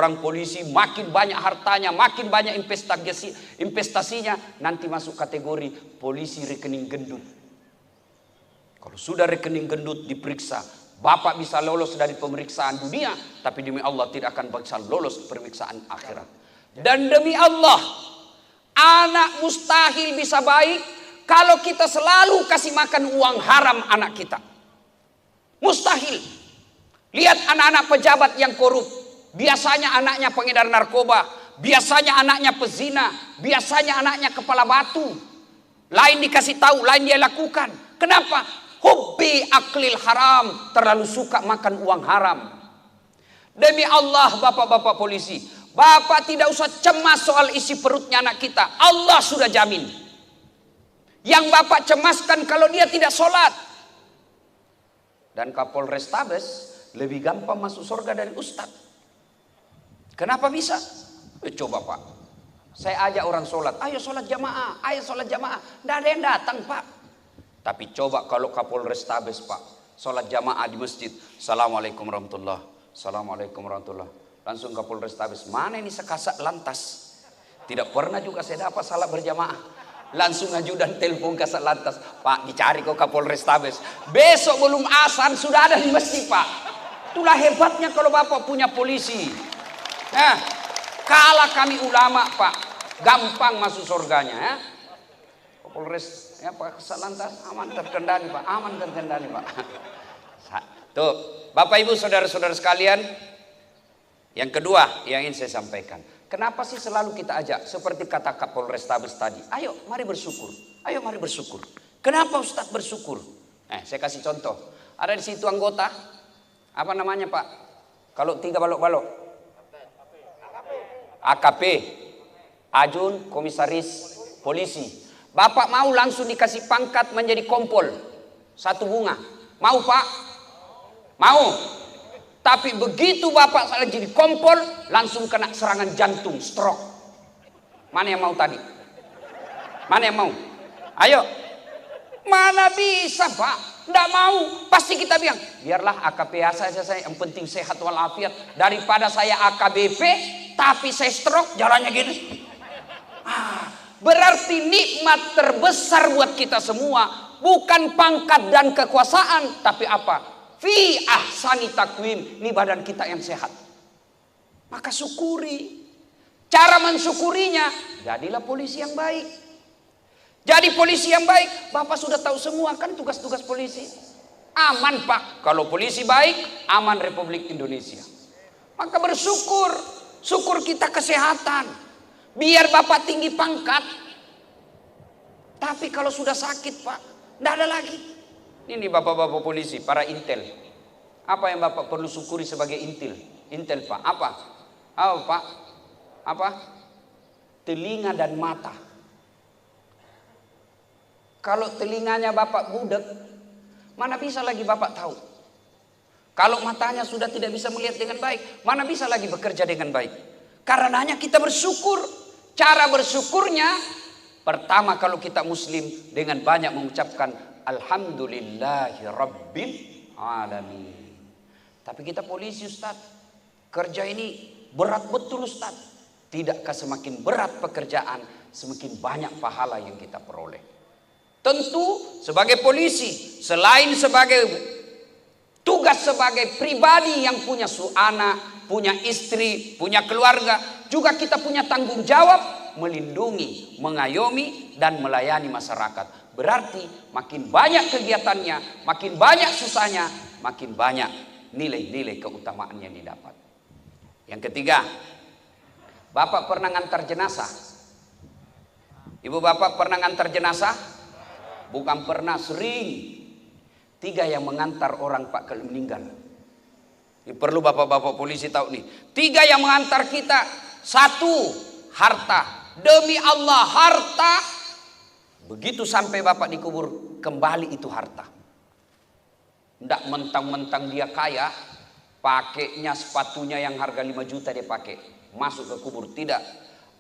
Seorang polisi makin banyak hartanya, makin banyak investasinya, nanti masuk kategori polisi rekening gendut. Kalau sudah rekening gendut diperiksa, bapak bisa lolos dari pemeriksaan dunia, tapi demi Allah tidak akan bisa lolos pemeriksaan akhirat. Dan demi Allah, anak mustahil bisa baik kalau kita selalu kasih makan uang haram anak kita. Mustahil. Lihat anak-anak pejabat yang korup. Biasanya anaknya pengedar narkoba, biasanya anaknya pezina, biasanya anaknya kepala batu. Lain dikasih tahu, lain dia lakukan. Kenapa? Hubbi aklil haram, terlalu suka makan uang haram. Demi Allah bapak-bapak polisi, bapak tidak usah cemas soal isi perutnya anak kita. Allah sudah jamin. Yang bapak cemaskan kalau dia tidak sholat. Dan Kapolres Tabes lebih gampang masuk surga dari ustadz. Kenapa bisa? Coba pak, saya ajak orang sholat, ayo sholat jamaah, ayo sholat jamaah. Tidak ada yang datang pak. Tapi coba kalau Kapolres Tabes pak, sholat jamaah di masjid. Assalamualaikum warahmatullah, assalamualaikum warahmatullah. Langsung Kapolres Tabes, mana ini sekasat lantas? Tidak pernah juga saya dapat salat berjamaah. Langsung ajudan telepon kasat lantas, pak dicari kok Kapolres Tabes. Besok belum azan sudah ada di masjid pak. Itulah hebatnya kalau bapak punya polisi. Nah, kalah kami ulama pak, gampang masuk surganya ya. Kapolres ya pak kasat lantas aman terkendali pak, aman terkendali pak. Tuh, bapak ibu saudara-saudara sekalian, yang kedua yang ingin saya sampaikan, kenapa sih selalu kita ajak seperti kata Kapolres Tabes tadi, ayo mari bersyukur, ayo mari bersyukur. Kenapa Ustadz bersyukur? Saya kasih contoh, ada di situ anggota, apa namanya pak? Kalau 3 balok-balok. AKP, Ajun Komisaris Polisi. Bapak mau langsung dikasih pangkat menjadi kompol, 1 bunga. Mau pak? Mau. Tapi begitu bapak salah jadi kompol, langsung kena serangan jantung, stroke. Mana yang mau tadi? Mana yang mau? Ayo. Mana bisa pak? Tidak mau. Pasti kita bilang, biarlah AKP saya yang penting sehat walafiat. Daripada saya AKBP, tapi saya stroke jalannya gini. Berarti nikmat terbesar buat kita semua bukan pangkat dan kekuasaan, tapi apa? Fi ahsani takwim, ini badan kita yang sehat. Maka syukuri. Cara mensyukurinya, jadilah polisi yang baik. Jadi polisi yang baik, bapak sudah tahu semua kan tugas-tugas polisi. Aman pak, kalau polisi baik, aman Republik Indonesia. Maka bersyukur. Syukur kita kesehatan. Biar bapak tinggi pangkat. Tapi kalau sudah sakit pak, tidak ada lagi. Ini bapak-bapak polisi, para intel. Apa yang bapak perlu syukuri sebagai intel? Intel pak, apa? Apa pak? Apa? Telinga dan mata. Kalau telinganya bapak budek, mana bisa lagi bapak tahu? Kalau matanya sudah tidak bisa melihat dengan baik, mana bisa lagi bekerja dengan baik? Karenanya kita bersyukur. Cara bersyukurnya, pertama kalau kita muslim dengan banyak mengucapkan Alhamdulillahi Rabbil Alamin. Tapi kita polisi Ustaz, kerja ini berat betul Ustaz. Tidakkah semakin berat pekerjaan, semakin banyak pahala yang kita peroleh? Tentu sebagai polisi, selain sebagai tugas sebagai pribadi yang punya anak, punya istri, punya keluarga, juga kita punya tanggung jawab melindungi, mengayomi, dan melayani masyarakat. Berarti makin banyak kegiatannya, makin banyak susahnya, makin banyak nilai-nilai keutamaan yang didapat. Yang ketiga, bapak pernah ngantar jenazah? Ibu bapak pernah ngantar jenazah? Bukan pernah, sering. 3 yang mengantar orang pak kalau meninggal. Ini perlu bapak-bapak polisi tahu nih. 3 yang mengantar kita. 1, harta. Demi Allah harta. Begitu sampai bapak dikubur, kembali itu harta. Tidak mentang-mentang dia kaya, pakainya sepatunya yang harga 5 juta dia pakai, masuk ke kubur. Tidak.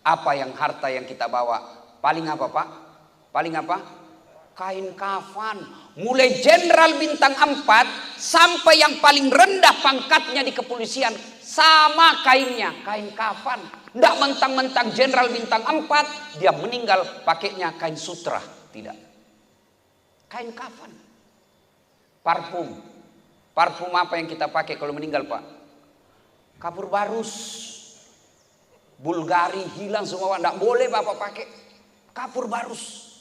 Apa yang harta yang kita bawa? Paling apa pak? Paling apa? Kain kafan. Mulai jenderal bintang 4 sampai yang paling rendah pangkatnya di kepolisian sama kainnya, kain kafan. Tidak mentang-mentang jenderal bintang 4 dia meninggal pakainya kain sutra, tidak. Kain kafan. Parfum. Parfum apa yang kita pakai kalau meninggal, Pak? Kapur barus. Bulgari hilang semua, tidak boleh Bapak pakai kapur barus.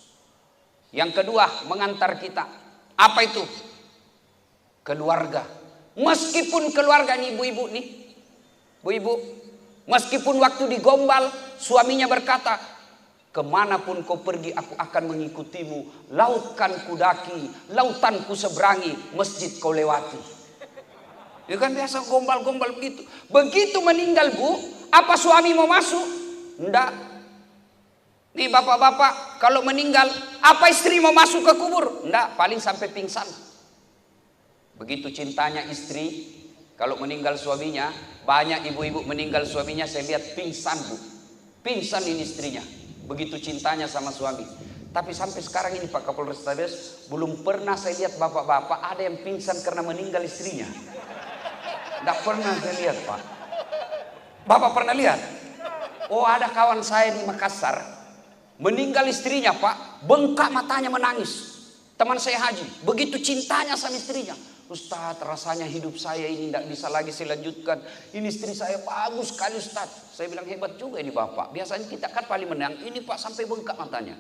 Yang kedua, mengantar kita. Apa itu? Keluarga. Meskipun keluarga nih ibu-ibu nih. Bu-ibu, meskipun waktu digombal suaminya berkata, kemanapun kau pergi aku akan mengikutimu. Laut kan kudaki, lautan ku seberangi, masjid kau lewati. Ya kan biasa gombal-gombal begitu. Begitu meninggal Bu, apa suami mau masuk? Enggak. Nih bapak-bapak kalau meninggal, apa istri mau masuk ke kubur? Enggak, paling sampai pingsan. Begitu cintanya istri, kalau meninggal suaminya, banyak ibu-ibu meninggal suaminya saya lihat pingsan Bu. Pingsan ini istrinya. Begitu cintanya sama suami. Tapi sampai sekarang ini Pak Kapolres Tabes, belum pernah saya lihat bapak-bapak ada yang pingsan karena meninggal istrinya. Tidak pernah saya lihat Pak. Bapak pernah lihat? Oh ada kawan saya di Makassar, meninggal istrinya Pak, bengkak matanya menangis. Teman saya haji, begitu cintanya sama istrinya. Ustaz, rasanya hidup saya ini tidak bisa lagi saya lanjutkan. Ini istri saya bagus sekali Ustaz. Saya bilang hebat juga ini Bapak. Biasanya kita kan paling menang. Ini Pak sampai bengkak matanya.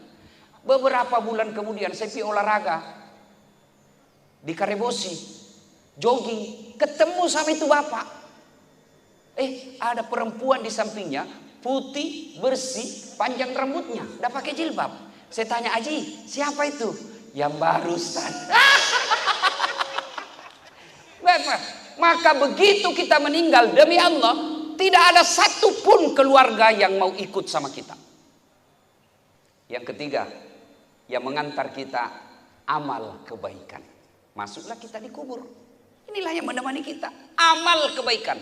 Beberapa bulan kemudian saya pergi olahraga di Karebosi, jogging, ketemu sama itu Bapak. Ada perempuan di sampingnya, putih, bersih, panjang rambutnya, udah pakai jilbab. Saya tanya, Aji, siapa itu? Yang barusan. Maka begitu kita meninggal demi Allah, tidak ada satupun keluarga yang mau ikut sama kita. Yang ketiga, yang mengantar kita amal kebaikan. Masuklah kita di kubur. Inilah yang menemani kita, amal kebaikan.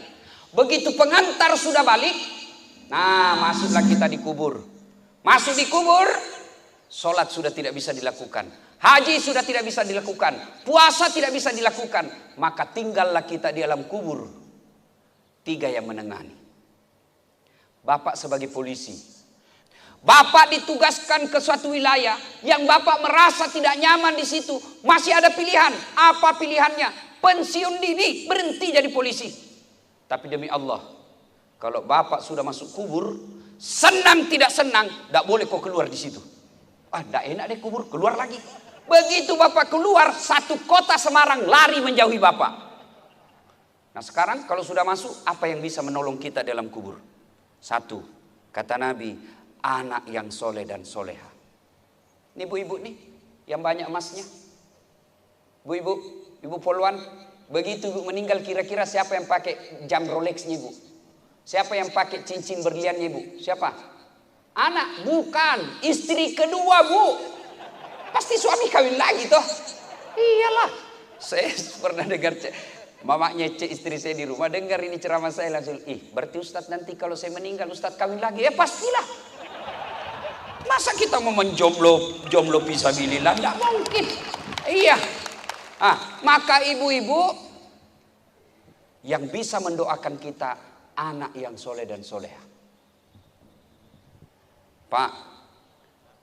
Begitu pengantar sudah balik, nah masuklah kita di kubur. Masuk di kubur, sholat sudah tidak bisa dilakukan, haji sudah tidak bisa dilakukan, puasa tidak bisa dilakukan. Maka tinggallah kita di alam kubur. Tiga yang menengani. Bapak sebagai polisi, Bapak ditugaskan ke suatu wilayah yang Bapak merasa tidak nyaman di situ. Masih ada pilihan. Apa pilihannya? Pensiun dini, berhenti jadi polisi. Tapi demi Allah, kalau Bapak sudah masuk kubur, senang tidak senang, tidak boleh kau keluar di situ. Tidak enak deh kubur, keluar lagi. Begitu Bapak keluar, satu kota Semarang lari menjauhi Bapak. Nah sekarang kalau sudah masuk, apa yang bisa menolong kita dalam kubur? Satu, kata Nabi, anak yang soleh dan soleha. Ini ibu-ibu nih, yang banyak emasnya. Bu-ibu, ibu poluan, begitu ibu meninggal kira-kira siapa yang pakai jam Rolexnya ibu? Siapa yang pakai cincin berliannya ibu? Siapa? Anak, bukan. Istri kedua Bu. Pasti suami kawin lagi toh. Iyalah. Saya pernah dengar mamanya istri saya di rumah dengar ini ceramah saya langsung, berarti Ustadz nanti kalau saya meninggal Ustadz kawin lagi? Ya pastilah. Masa kita mau menjomblo fisabilillah? Tidak mungkin. Iya. Maka ibu-ibu yang bisa mendoakan kita anak yang soleh dan soleha. Pak,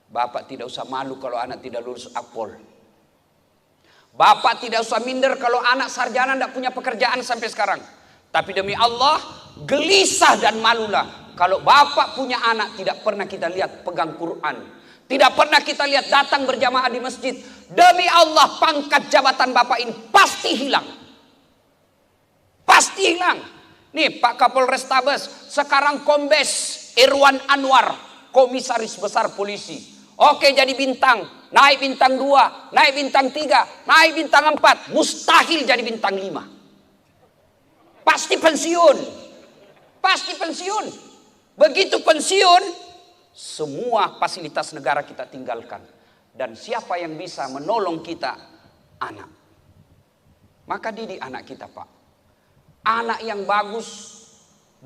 Bapak tidak usah malu kalau anak tidak lulus akpol. Bapak tidak usah minder kalau anak sarjana tidak punya pekerjaan sampai sekarang. Tapi demi Allah, gelisah dan malulah kalau Bapak punya anak tidak pernah kita lihat pegang Quran. Tidak pernah kita lihat datang berjamaah di masjid. Demi Allah, pangkat jabatan Bapak ini pasti hilang. Pasti hilang. Nih Pak Kapolres Tabes, sekarang Kombes Irwan Anwar, komisaris besar polisi. Oke, jadi bintang, naik bintang 2, naik bintang 3, naik bintang 4, mustahil jadi bintang 5. Pasti pensiun. Pasti pensiun. Begitu pensiun, semua fasilitas negara kita tinggalkan. Dan siapa yang bisa menolong kita? Anak. Maka didik anak kita Pak. Anak yang bagus,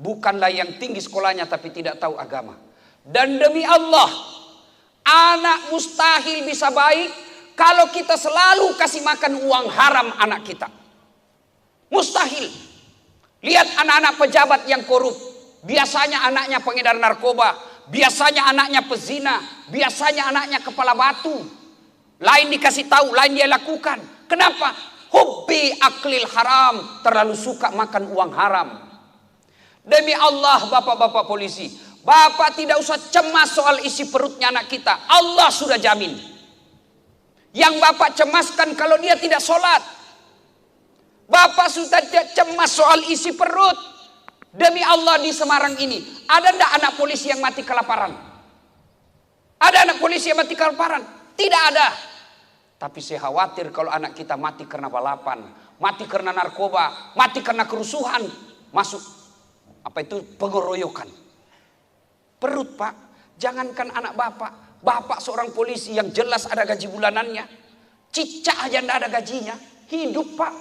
bukanlah yang tinggi sekolahnya tapi tidak tahu agama. Dan demi Allah, anak mustahil bisa baik kalau kita selalu kasih makan uang haram anak kita. Mustahil. Lihat anak-anak pejabat yang korup. Biasanya anaknya pengedar narkoba. Biasanya anaknya pezina. Biasanya anaknya kepala batu. Lain dikasih tahu, lain dia lakukan. Kenapa? Hubbi aklil haram. Terlalu suka makan uang haram. Demi Allah bapak-bapak polisi, bapak tidak usah cemas soal isi perutnya anak kita. Allah sudah jamin. Yang bapak cemaskan kalau dia tidak sholat. Bapak sudah tidak cemas soal isi perut. Demi Allah di Semarang ini, ada tidak anak polisi yang mati kelaparan? Ada anak polisi yang mati kelaparan? Tidak ada. Tapi saya khawatir kalau anak kita mati karena balapan, mati karena narkoba, mati karena kerusuhan, masuk pengeroyokan. Perut pak, jangankan anak bapak, bapak seorang polisi yang jelas ada gaji bulanannya, cicak aja tidak ada gajinya, hidup pak.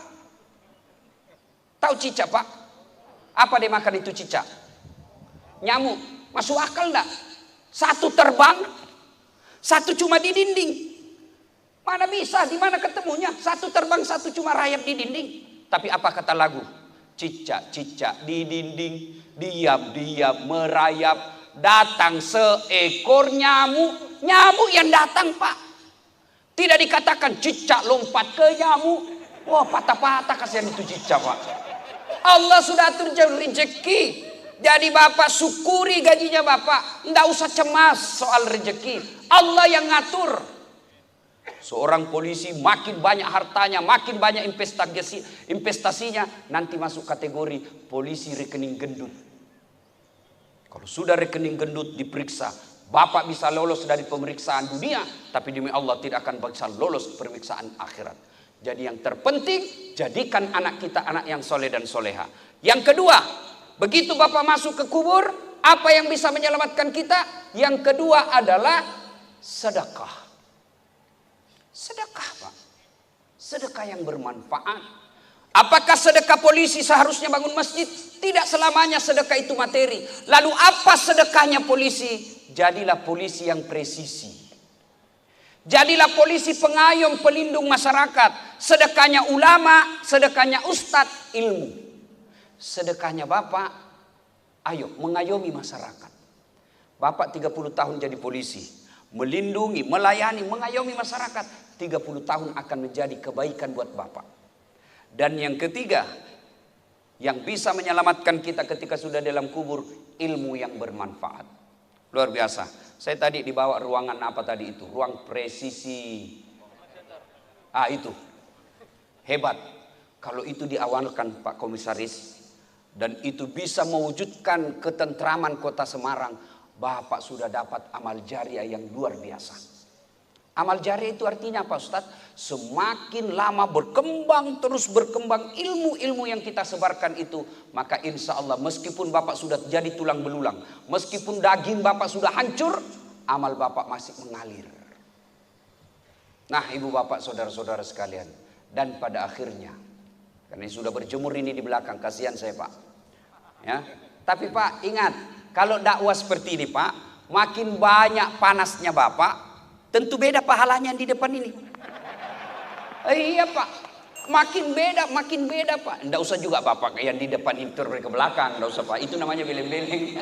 Tahu cicak pak? Apa dia makan itu cicak? Nyamuk. Masuk akal enggak? Satu terbang, satu cuma di dinding. Mana bisa? Di mana ketemunya? Satu terbang, satu cuma rayap di dinding. Tapi apa kata lagu? Cicak-cicak di dinding, diam-diam merayap, datang seekor nyamuk. Nyamuk yang datang pak. Tidak dikatakan cicak lompat ke nyamuk. Wah patah-patah kasihan itu cicak pak. Allah sudah atur rezeki. Jadi bapak syukuri gajinya bapak. Tidak usah cemas soal rezeki. Allah yang ngatur. Seorang polisi makin banyak hartanya, makin banyak investasinya, nanti masuk kategori polisi rekening gendut. Kalau sudah rekening gendut diperiksa, bapak bisa lolos dari pemeriksaan dunia, tapi demi Allah tidak akan bisa lolos pemeriksaan akhirat. Jadi yang terpenting, jadikan anak kita anak yang soleh dan soleha. Yang kedua, begitu bapak masuk ke kubur, apa yang bisa menyelamatkan kita? Yang kedua adalah sedekah. Sedekah pak. Sedekah yang bermanfaat. Apakah sedekah polisi seharusnya bangun masjid? Tidak selamanya sedekah itu materi. Lalu apa sedekahnya polisi? Jadilah polisi yang presisi. Jadilah polisi pengayom pelindung masyarakat. Sedekahnya ulama, sedekahnya ustadz, ilmu. Sedekahnya bapak, ayo mengayomi masyarakat. Bapak 30 tahun jadi polisi. Melindungi, melayani, mengayomi masyarakat. 30 tahun akan menjadi kebaikan buat bapak. Dan yang ketiga, yang bisa menyelamatkan kita ketika sudah dalam kubur, ilmu yang bermanfaat. Luar biasa. Saya tadi dibawa ruangan apa tadi itu? Ruang presisi. Itu. Hebat. Kalau itu diawalkan Pak Komisaris, dan itu bisa mewujudkan ketentraman kota Semarang, bapak sudah dapat amal jariah yang luar biasa. Amal jariah itu artinya apa Ustaz? Semakin lama berkembang, terus berkembang ilmu-ilmu yang kita sebarkan itu, maka insya Allah meskipun bapak sudah jadi tulang belulang, meskipun daging bapak sudah hancur, amal bapak masih mengalir. Nah ibu bapak saudara-saudara sekalian, dan pada akhirnya, karena sudah berjemur ini di belakang, kasihan saya pak. Ya, tapi pak ingat, kalau dakwah seperti ini pak, makin banyak panasnya bapak, tentu beda pahalanya yang di depan ini. Iya pak, makin beda pak. Nggak usah juga bapak yang di depan itu ke belakang, nggak usah pak. Itu namanya beleng-beleng.